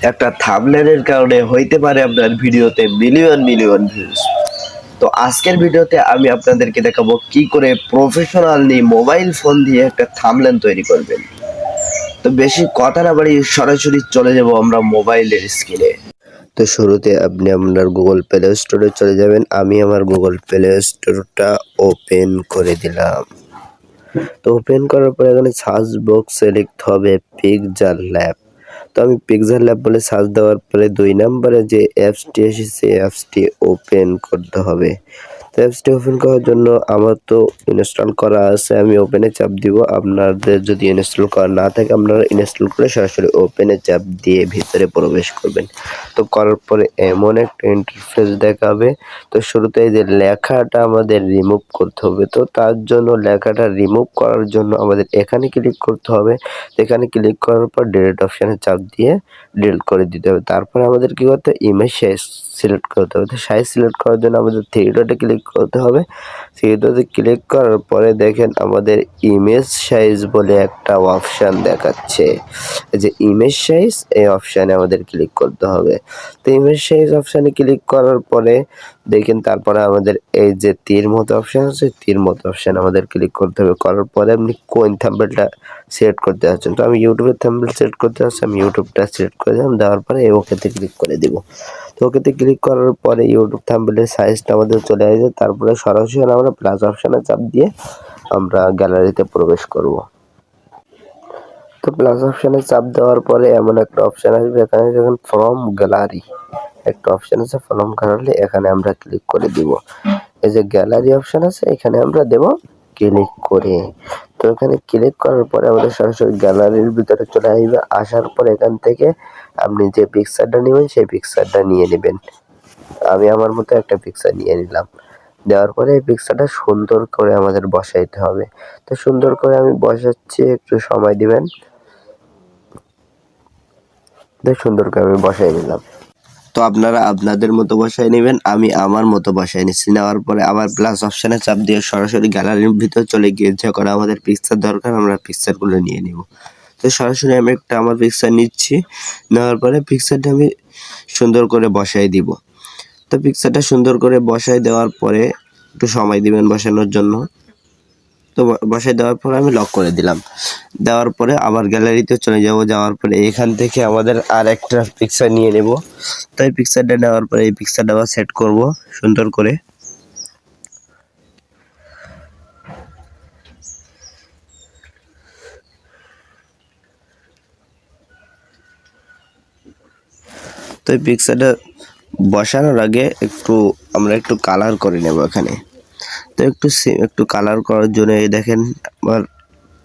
একটা থাম্বনেলের কারণে হইতে পারে আপনার ভিডিওতে মিলিয়ন মিলিয়ন ভিউজ। তো আজকের ভিডিওতে আমি আপনাদেরকে দেখাবো কি করে প্রফেশনালি মোবাইল ফোন দিয়ে একটা থাম্বনেল তৈরি করবেন। তো বেশি কথা না বাড়িয়ে সরাসরি চলে যাব আমরা মোবাইলের স্ক্রিনে। তো শুরুতে আপনি আপনার গুগল প্লে স্টোরে চলে যাবেন। আমি আমার গুগল প্লে স্টোরটা ওপেন করে দিলাম। তো ওপেন করার পরে এখানে সার্চ বক্সে লিখতে হবে পিক্সেল ল্যাব। তো আমি পিক্সেল ল্যাব বলে সার্চ দেওয়ার পরে 2 নম্বরে যে অ্যাপসটি এসেছে অ্যাপসটি ওপেন করতে হবে। তো অ্যাপসটি ওপেন করার জন্য আমার তো ইনস্টল করা আছে, আমি ওপেনে চাপ দিব। আপনাদের যদি ইনস্টল করা না থাকে আপনারা ইনস্টল করে সরাসরি ওপেনে চাপ দিয়ে ভিতরে প্রবেশ করবেন। তো করার পরে এমন একটা ইন্টারফেস দেখাবে। তো শুরুতে এই যে লেখাটা আমাদের রিমুভ করতে হবে। তো তার জন্য লেখাটা রিমুভ করার জন্য আমাদের এখানে ক্লিক করতে হবে। এখানে ক্লিক করার পর ডিলিট অপশানে চাপ দিয়ে ডিলিট করে দিতে হবে। তারপরে আমাদের কি করতে হবে, ইমেজ সাইজ সিলেক্ট করতে হবে। তো সাইজ সিলেক্ট করার জন্য আমাদের থ্রি ডটে ক্লিক করতে হবে। থ্রি ডটে ক্লিক করার পরে দেখেন আমাদের ইমেজ সাইজ বলে একটা অপশান দেখাচ্ছে। এই যে ইমেজ সাইজ, এই অপশানে আমাদের ক্লিক করতে হবে। তো ইমেজ সাইজ অপশানে ক্লিক করার পরে দেখেন তারপরে আমাদের এই যে তীর মতো অপশান আছে, তীর মতো অপশান আমাদের ক্লিক করতে হবে। করার পরে আপনি কোন থাম্বনেলটা সিলেক্ট করতে যাচ্ছেন। তো আমি ইউটিউবের থাম্বনেল সিলেক্ট করতে যাচ্ছি, আমি ইউটিউবটা সিলেক্ট করে দিলাম। দেওয়ার পরে ওকেতে ক্লিক করে দিব। তো ওকেতে ক্লিক করার পরে ইউটিউব থাম্বনেলের সাইজটা আমাদের চলে আসবে। তারপরে সরাসরি আমরা প্লাস অপশানে চাপ দিয়ে আমরা গ্যালারিতে প্রবেশ করব। তো প্লাস অপশানে চাপ দেওয়ার পরে এমন একটা অপশান আসবে, এখানে যখন ফ্রম গ্যালারি একটা অপশান আছে, ফ্রম গ্যালারি, এখানে আমরা ক্লিক করে দিব। এই যে গ্যালারি অপশান আছে এখানে আমরা দেব ক্লিক করে। তো এখানে ক্লিক করার পরে আমাদের সরাসরি গ্যালারির ভিতরে চলে আসবে। আসার পর এখান থেকে আপনি যে পিকচারটা নেবেন সেই পিকচারটা নিয়ে নেবেন। আমি আমার মতো একটা পিকচার নিয়ে নিলাম। দেওয়ার পরে এই পিকচারটা সুন্দর করে আমাদের বসাইতে হবে। তো সুন্দর করে আমি বসাচ্ছি, একটু সময় দিবেন। সুন্দর করে আমি বসাই নিলাম। তো আপনারা আপনাদের মতো বসায় নেবেন, আমি আমার মতো বসায় নিচ্ছি। নেওয়ার পরে আবার প্লাস অপশানে চাপ দিয়ে সরাসরি গ্যালারির ভিতর চলে গিয়ে যখন আমাদের পিকচার দরকার আমরা পিকচারগুলো নিয়ে নিব। তো সরাসরি আমি একটা আমার পিকচার নিচ্ছি। নেওয়ার পরে পিকচারটা আমি সুন্দর করে বসাই দিব। তো পিকচারটা সুন্দর করে বসাই দেওয়ার পরে একটু সময় দিবেন বসানোর জন্য। তো বসাই দেওয়ার পরে আমি লক করে দিলাম। দেওয়ার পরে আবার গ্যালারিতে চলে যাব। যাওয়ার পরে এখান থেকে আমাদের আর একটা পিকচার নিয়ে নেব। তো এই পিকচারটা নেওয়ার পরে এই পিকচারটা আবার সেট করব সুন্দর করে। তো এই পিকচারটা বসানোর আগে আমরা একটু কালার করে নেব এখানে। তো একটু কালার করার জন্য এই দেখেন আমার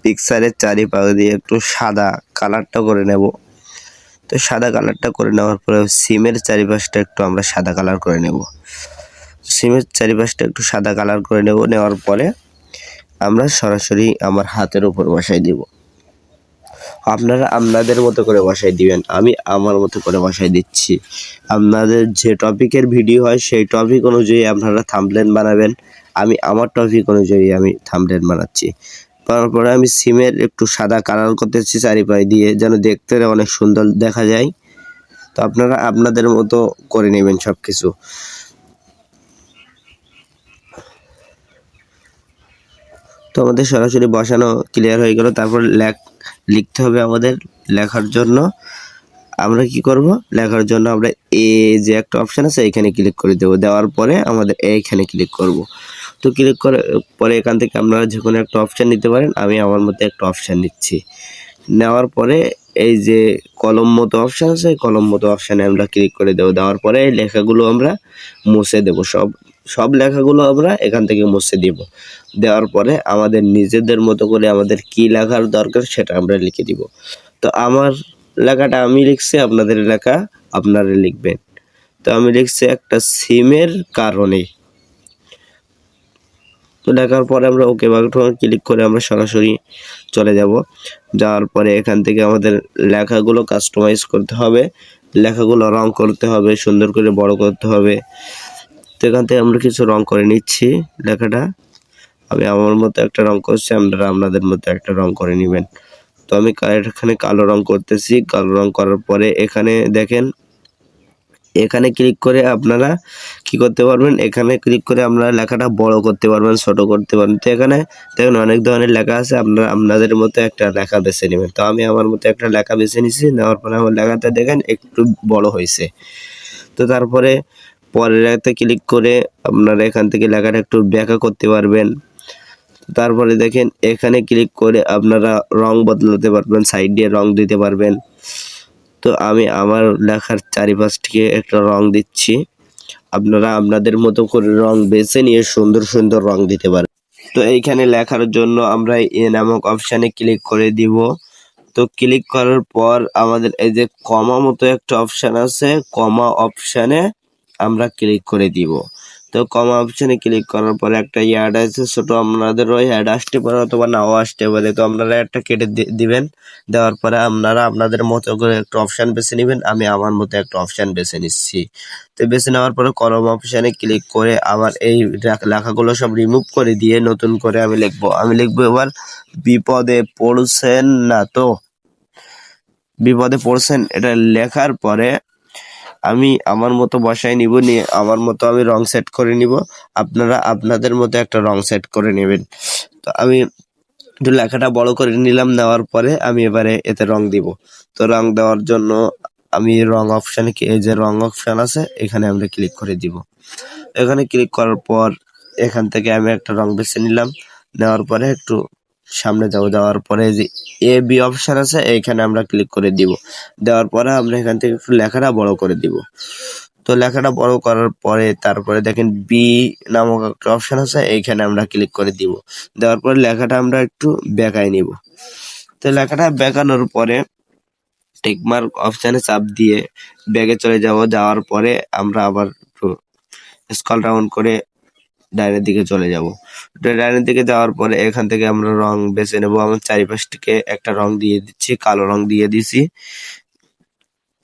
পিকচারের চারিপাশ দিয়ে একটু সাদা কালারটা করে নেব। তো সাদা কালারটা করে নেওয়ার পরে সিমের চারিপাশটা একটু আমরা সাদা কালার করে নেব। সিমের চারিপাশটা একটু সাদা কালার করে নেব। নেওয়ার পরে আমরা সরাসরি আমার হাতের উপর বসাই দিব। আপনারা আপনাদের মতো করে বসাই দিবেন, আমি আমার মতো করে বসাই দিচ্ছি। আপনাদের যে টপিকের ভিডিও হয় সেই টপিক অনুযায়ী আপনারা থাম্বনেল বানাবেন। আমি আমার টপিক অনুযায়ী আমি থাম্বনেল বানাচ্ছি। তারপরে আমি সিমের একটু সাদা কালার করতেছি চারিপাশ দিয়ে, যেন দেখতে অনেক সুন্দর দেখা যায়। তো আপনারা আপনাদের মতো করে নেবেন সব কিছু। তো আমাদের সরাসরি বসানো ক্লিয়ার হয়ে গেল। তারপর লিখতে হবে আমাদের। লেখার জন্য আমরা কি করব, লেখার জন্য আমরা যে একটা অপশান আছে এখানে ক্লিক করে দেবো। দেওয়ার পরে আমাদের এইখানে ক্লিক করব। তো ক্লিক করে পরে এখান থেকে আপনারা যে কোনো একটা অপশান নিতে পারেন, আমি আমার মতো একটা অপশান নিচ্ছি। নেওয়ার পরে এই যে কলম মতো অপশান আছে, কলম মতো অপশানে আমরা ক্লিক করে দেবো। দেওয়ার পরে এই লেখাগুলো আমরা মুছে দেবো। সব লেখাগুলো আমরা এখান থেকে মুছে দিব। দেওয়ার পরে আমাদের নিজেদের মতো করে আমাদের কি লেখার দরকার সেটা আমরা লিখে দিব। তো আমার লেখাটা আমি লিখছি, আপনাদের লেখা আপনারা লিখবেন। তো আমি লিখছি একটা সিমের কারণে। তো লেখার পরে আমরা ওকে বাটনে ক্লিক করে আমরা সরাসরি চলে যাব। যাওয়ার পরে এখান থেকে আমাদের লেখাগুলো কাস্টমাইজ করতে হবে, লেখাগুলো রং করতে হবে, সুন্দর করে বড় করতে হবে। তো এখান থেকে আমরা কিছু রং করে নিচ্ছি। লেখাটা আমি আমার মতো একটা রং করছি, আপনারা আপনাদের মতো একটা রং করে নেবেন। তো তো আমি এখানে কালো রং করতেছি। কালো রং করার পরে এখানে দেখেন, এখানে ক্লিক করে আপনারা কি করতে পারবেন, এখানে ক্লিক করে আপনারা লেখাটা বড় করতে পারবেন, ছোট করতে পারবেন। তো এখানে দেখেন অনেক ধরনের লেখা আছে, আপনারা আপনাদের মতো একটা লেখা বেছে নেবেন। তো আমি আমার মতো একটা লেখা বেছে নিছি, নেওয়ার পরে আমার লেখাটা দেখেন একটু বড় হয়েছে। তো তারপরে পরেরটাতে ক্লিক করে আপনারা এখান থেকে লেখাটা একটু ব্যাখ্যা করতে পারবেন। তারপরে দেখেন এখানে ক্লিক করে আপনারা রং বদলাতে পারবেন, সাইড দিয়ে রং দিতে পারবেন। তো আমি আমার লেখার চারিপাশটিকে একটা রং দিচ্ছি, আপনারা আপনাদের মতো করে রং বেছে নিয়ে সুন্দর সুন্দর রং দিতে পারেন। তো এইখানে লেখার জন্য আমরা এ নামক অপশানে ক্লিক করে দিব। তো ক্লিক করার পর আমাদের এই যে কমা মতো একটা অপশান আছে, কমা অপশানে আমরা ক্লিক করে দিব। তো কমা অপশানে ক্লিক করার পরে একটা অ্যাড আছে ছোট, আপনাদের ওই অ্যাড আসতে পারে অথবা নাও আসতে পারে। তো আপনারা একটা কেটে দিবেন, দেওয়ার পরে আপনারা আপনাদের মতো করে একটা অপশান বেছে নেবেন। আমি আমার মতো একটা অপশান বেছে নিচ্ছি। তো বেছে নেওয়ার পরে কলম অপশানে ক্লিক করে আমার এই লেখাগুলো সব রিমুভ করে দিয়ে নতুন করে আমি লিখবো এবার বিপদে পড়ছেন না তো, বিপদে পড়ছেন। এটা লেখার পরে আমি আমার মতো বসায় নিব, নিয়ে আমার মতো আমি রং সেট করে নিব। আপনারা আপনাদের মতো একটা রং সেট করে নেবেন। তো আমি একটু লেখাটা বড় করে নিলাম, নেওয়ার পরে আমি এবারে এতে রং দিব। তো রং দেওয়ার জন্য আমি রং অপশানে, এই যে রং অপশান আছে এখানে আমরা ক্লিক করে দিব। এখানে ক্লিক করার পর এখান থেকে আমি একটা রং বেছে নিলাম, নেওয়ার পরে একটু সামনে যাওয়ার পরে যে এ বি অপশান আছে এইখানে আমরা ক্লিক করে দিব। দেওয়ার পরে আমরা এখান থেকে একটু লেখাটা বড় করে দিব। তো লেখাটা বড় করার পরে তারপরে দেখেন বি নামক একটা অপশান আছে, এইখানে আমরা ক্লিক করে দিব। দেওয়ার পরে লেখাটা আমরা একটু বেঁকায় নিব। তো লেখাটা বেঁকানোর পরে টিকমার্ক অপশানে চাপ দিয়ে ব্যাগে চলে যাওয়ার পরে আমরা আবার একটু স্ক্রল ডাউন করে ডাইনের দিকে চলে যাব। ডাইনের দিকে যাওয়ার পরে এখান থেকে আমরা রং বেছে নেব। আমার চারিপাশটিকে একটা রং দিয়ে দিচ্ছি, কালো রং দিয়ে দিছি।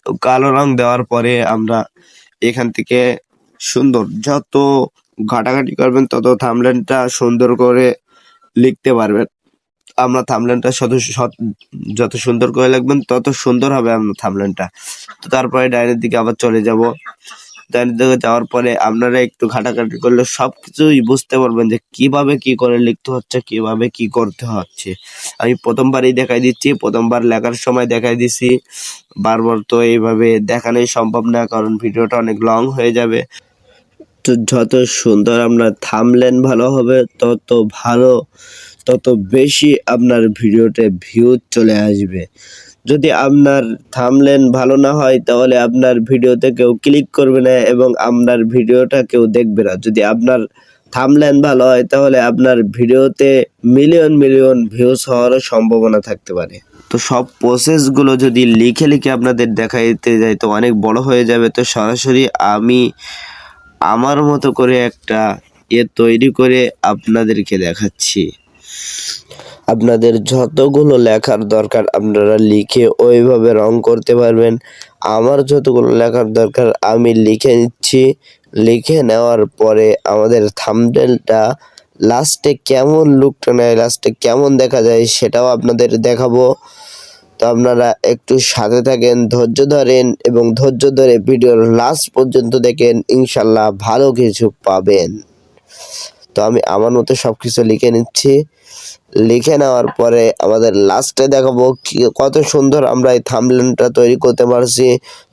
তো কালো রং দেওয়ার পরে আমরা এখান থেকে সুন্দর যত ঘাটাঘাটি করবেন তত থাম্বনেলটা সুন্দর করে লিখতে পারবেন। আমরা থাম্বনেলটা যত সুন্দর করে লিখবেন তত সুন্দর হবে আপনার থাম্বনেলটা। তো তারপরে ডাইনের দিকে আবার চলে যাব। ডাইনের দিকে যাওয়ার পরে আপনারা একটু ঘাটাঘাটি করলে সবকিছুই বুঝতে পারবেন যে কিভাবে কি করে লিখতে হচ্ছে, কিভাবে কি করতে হচ্ছে। আমি প্রথমবারই দেখাই দিচ্ছি, প্রথমবার লেখার সময় দেখাই দিচ্ছি, বারবার তো এইভাবে দেখানোই সম্ভব না, কারণ ভিডিওটা অনেক লং হয়ে যাবে। তো যত সুন্দর আপনার থাম্বনেল ভালো হবে তত বেশি আপনার ভিডিওতে ভিউ চলে আসবে। যদি আপনার থাম্বনেল ভালো না হয় তাহলে আপনার ভিডিওতে কেউ ক্লিক করবে না এবং আপনার ভিডিওটা কেউ দেখবে না। যদি আপনার থাম্বনেল ভালো হয় তাহলে আপনার ভিডিওতে মিলিয়ন মিলিয়ন ভিউজ হওয়ারও সম্ভাবনা থাকতে পারে। তো সব প্রসেসগুলো যদি লিখে লিখে আপনাদের দেখাইতে যাই তো অনেক বড় হয়ে যাবে। তো সরাসরি আমি আমার মতো করে একটা তৈরি করে আপনাদেরকে দেখাচ্ছি। আপনাদের যতগুলো লেখার দরকার আপনারা লিখে ওইভাবে রং করতে পারবেন। আমার যতগুলো লেখার দরকার আমি লিখে নিচ্ছি। লিখে নেওয়ার পরে আমাদের থাম্বনেলটা লাস্টে কেমন লুকটা নেয়, লাস্টে কেমন দেখা যায় সেটাও আপনাদের দেখাবো। তো আপনারা একটু সাথে থাকেন, ধৈর্য ধরেন এবং ধৈর্য ধরে ভিডিওর লাস্ট পর্যন্ত দেখেন, ইনশাল্লাহ ভালো কিছু পাবেন। তো আমি আমার মতো সবকিছু লিখে নিচ্ছি। লিখে নেওয়ার পরে আমাদের লাস্টে দেখাবো কত সুন্দর আমরা এই থাম্বনেলটা তৈরি করতে পারছি,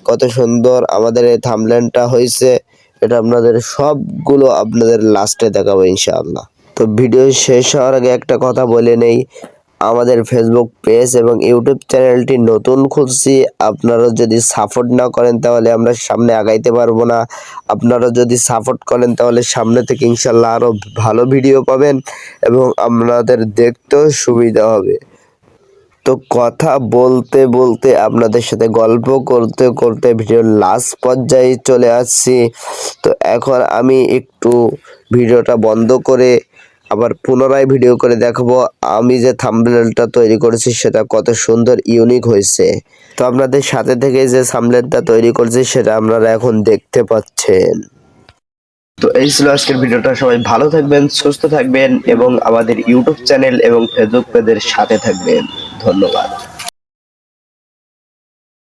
কত সুন্দর আমাদের এই থাম্বনেলটা হয়েছে। এটা সবগুলো আপনাদের লাস্টে দেখাবো ইনশাআল্লাহ। তো ভিডিও শেষ হওয়ার আগে একটা কথা বলে নেই, আমাদের ফেসবুক পেজ এবং ইউটিউব চ্যানেলটি নতুন খুলছি। আপনারা যদি সাপোর্ট না করেন তাহলে আমরা সামনে আগাইতে পারবো না। আপনারা যদি সাপোর্ট করেন তাহলে সামনে থেকে ইনশাল্লাহ আরও ভালো ভিডিও পাবেন এবং আপনাদের দেখতেও সুবিধা হবে। তো কথা বলতে বলতে আপনাদের সাথে গল্প করতে করতে ভিডিওর লাস্ট পর্যায়ে চলে আসছি। তো এখন আমি একটু ভিডিওটা বন্ধ করে আবার পুনরায় ভিডিও করে দেখাবো আমি যে থাম্বনেলটা তৈরি করেছি সেটা কত সুন্দর ইউনিক হয়েছে। তো আপনাদের সাথে থেকে যে থাম্বনেলটা তৈরি করেছি সেটা আপনারা এখন দেখতে পাচ্ছেন। তো এই ছিল আজকের ভিডিওটা। সবাই ভালো থাকবেন, সুস্থ থাকবেন এবং আমাদের ইউটিউব চ্যানেল এবং ফেসবুক পেজের সাথে থাকবেন। ধন্যবাদ।